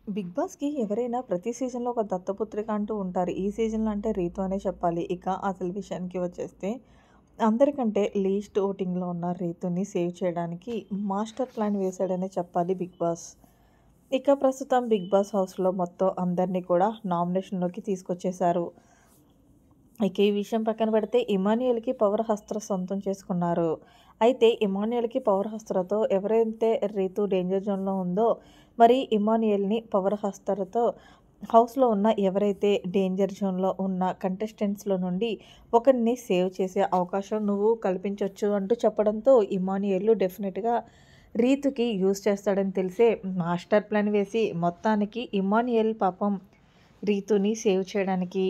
Big బాస్‌కి ఎవరైనా ప్రతి సీజన్‌లో ఒక దత్తపుత్రిక అంటూ ఉంటారు. ఈ సీజన్‌లో అంటే రీతు అనే చెప్పాలి. ఇక అసలు విషయానికి వచ్చేస్తే అందరికంటే లీస్ట్ ఓటింగ్‌లో ఉన్న రీతుని సేవ్ చేయడానికి మాస్టర్ ప్లాన్ వేశాడనే చెప్పాలి బిగ్ బాస్. ఇక ప్రస్తుతం బిగ్ బాస్ హౌస్‌లో మొత్తం అందరిని కూడా నామినేషన్‌లోకి తీసుకొచ్చేశారు. ఇక ఈ విషయం పక్కన పెడితే ఇమాన్యుయల్‌కి పవర్ హస్త్ర సొంతం చేసుకున్నారు. అయితే ఇమాన్యుయల్‌కి పవర్ హస్త్రతో ఎవరైతే రీతు డేంజర్ జోన్‌లో ఉందో, మరి ఇమాన్యుయల్‌ని పవర్ హస్త్రతో హౌస్‌లో ఉన్న ఎవరైతే డేంజర్ జోన్‌లో ఉన్న కంటెస్టెంట్స్‌లో నుండి ఒకరిని సేవ్ చేసే అవకాశం నువ్వు కల్పించొచ్చు అంటూ చెప్పడంతో ఇమాన్యుయల్ డెఫినిట్‌గా రీతుకి యూజ్ చేస్తాడని తెలిసే మాస్టర్ ప్లాన్ వేసి మొత్తానికి ఇమాన్యుయల్ పాపం రీతుని సేవ్ చేయడానికి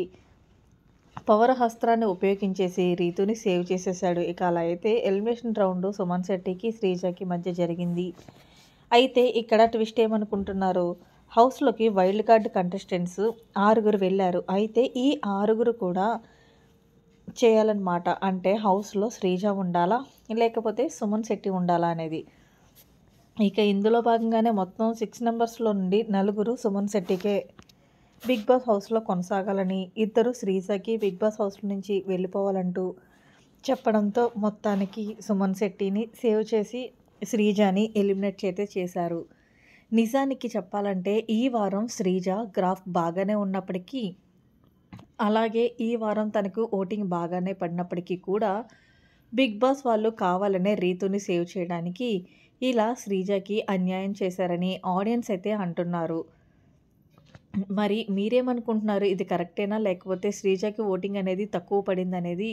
పవర్ హస్త్రాన్ని ఉపయోగించేసి రీతుని సేవ్ చేసేసాడు. ఇక అలా అయితే ఎలిమినేషన్ రౌండ్ సుమన్ శెట్టికి, శ్రీజకి మధ్య జరిగింది. అయితే ఇక్కడ ట్విస్ట్ ఏమనుకుంటున్నారు? హౌస్‌లోకి వైల్డ్ కార్డ్ కంటెస్టెంట్స్ 6 వెళ్లారు. అయితే ఈ 6 కూడా చేయాలన్నమాట. అంటే హౌస్‌లో శ్రీజ ఉండాలా? లేకపోతే సుమన్ శెట్టి ఉండాలా అనేది. ఇక ఇందులో భాగంగానే మొత్తం 6 నంబర్స్‌లో నుండి నలుగురు సుమన్ శెట్టికే బిగ్ బాస్ హౌస్‌లో కొనసాగాలని, ఇద్దరు శ్రీజకి బిగ్ బాస్ హౌస్ నుంచి వెళ్ళిపోవాలంటూ చెప్పడంతో మొత్తానికి సుమన్ శెట్టిని సేవ్ చేసి శ్రీజని ఎలిమినేట్ అయితే చేశారు. నిజానికి చెప్పాలంటే ఈ వారం శ్రీజ గ్రాఫ్ బాగానే ఉన్నప్పటికీ, అలాగే ఈ వారం తనకు ఓటింగ్ బాగానే పడినప్పటికీ కూడా బిగ్ బాస్ వాళ్ళు కావాలనే రీతుని సేవ్ చేయడానికి ఇలా శ్రీజకి అన్యాయం చేశారని ఆడియన్స్ అయితే అంటున్నారు. మరి మీరేమనుకుంటున్నారు? ఇది కరెక్టేనా? లేకపోతే శ్రీజకి ఓటింగ్ అనేది తక్కువ పడిందనేది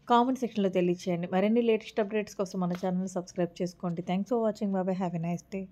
కామెంట్ సెక్షన్‌లో తెలియచేయండి. మరిన్ని లేటెస్ట్ అప్డేట్స్ కోసం మన ఛానెల్‌ని సబ్స్క్రైబ్ చేసుకోండి. Thanks for watching. By by. Have a nice day.